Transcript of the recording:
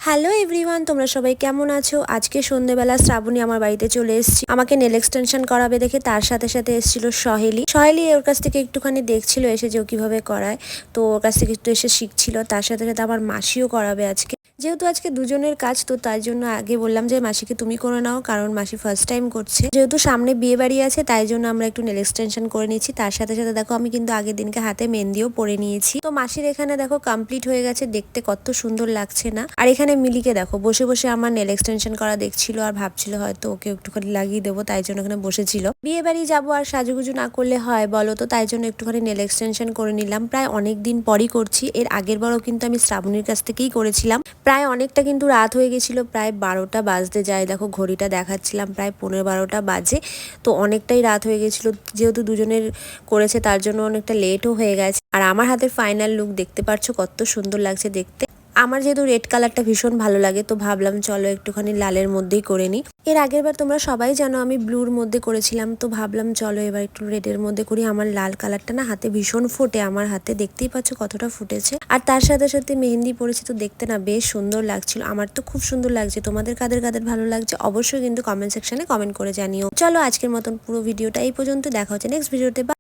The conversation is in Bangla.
হ্যালো এভরিওয়ান, তোমরা সবাই কেমন আছো? আজকে সন্ধ্যেবেলা শ্রাবণী আমার বাড়িতে চলে এসেছি আমাকে নেল এক্সটেনশন করাবে দেখে। তার সাথে সাথে এসেছিল সহেলি ওর কাছ থেকে একটুখানি দেখছিল এসে যে ও কিভাবে করায়, তো ওর কাছ থেকে একটু এসে শিখছিল। তার সাথে সাথে আমার মাসিও করাবে আজকে, যেহেতু আজকে দুজনের কাজ, তো তার জন্য আগে বললাম যে মাসিকে তুমি করে নাও, কারণ মাসি ফার্স্ট টাইম করছে। যেহেতু সামনে বিয়ে বাড়ি আছে তাই জন্য আমরা একটু নেল এক্সটেনশন করে নিচ্ছি। তার সাথে সাথে দেখো আমি কিন্তু আগের দিনকে হাতে মেহেন্দিও পরে নিয়েছি। তো মাসির এখানে দেখো কমপ্লিট হয়ে গেছে, দেখতে কত সুন্দর লাগছে না? আর এখানে মিলিকে দেখো বসে বসে আমার নেল এক্সটেনশন করা দেখছিল আর ভাবছিল হয়তো ওকে একটুখানি লাগিয়ে দেবো, তাই জন্য এখানে বসেছিল। বিয়ে বাড়ি যাবো আর সাজুগুজু না করলে হয় বলো? তো তাই জন্য একটুখানি নেল এক্সটেনশন করে নিলাম। প্রায় অনেক দিন পরই করছি, এর আগের বারও কিন্তু আমি শ্রাবণীর কাছ থেকেই করেছিলাম। প্রায় অনেকটা কিন্তু রাত হয়ে গেছিল, প্রায় 12টা বাজতে যায়। দেখো ঘড়িটা দেখাচ্ছিলাম, প্রায় 15-12টা বাজে। তো অনেকটাই রাত হয়ে গেছিল, যেহেতু দুজনের করেছে তার জন্য অনেকটা লেটও হয়ে গেছে। আর আমার হাতের ফাইনাল লুক দেখতে পাচ্ছ কত সুন্দর লাগছে দেখতে। আমার যেহেতু রেড কালারটা ভীষণ ভালো লাগে, তো ভাবলাম চলো একটুখানি লালের মধ্যেই করে নিই। এর আগের বার তোমরা সবাই জানো আমি ব্লুর মধ্যে করেছিলাম, তো ভাবলাম চলো এবার একটু রেডের মধ্যে করি। আমার লাল কালারটা না হাতে ভীষণ ফোটে, আমার হাতে দেখতেই পাচ্ছ কতটা ফুটেছে। আর তার সাথে সাথে মেহেন্দি পরেছি, তো দেখতে না বেশ সুন্দর লাগছিল। আমার তো খুব সুন্দর লাগছে, তোমাদের কাদের কাদের ভালো লাগছে অবশ্যই কিন্তু কমেন্ট সেকশনে কমেন্ট করে জানিও। চলো আজকের মতন পুরো ভিডিওটা এই পর্যন্ত, দেখা হচ্ছে নেক্সট ভিডিওতে।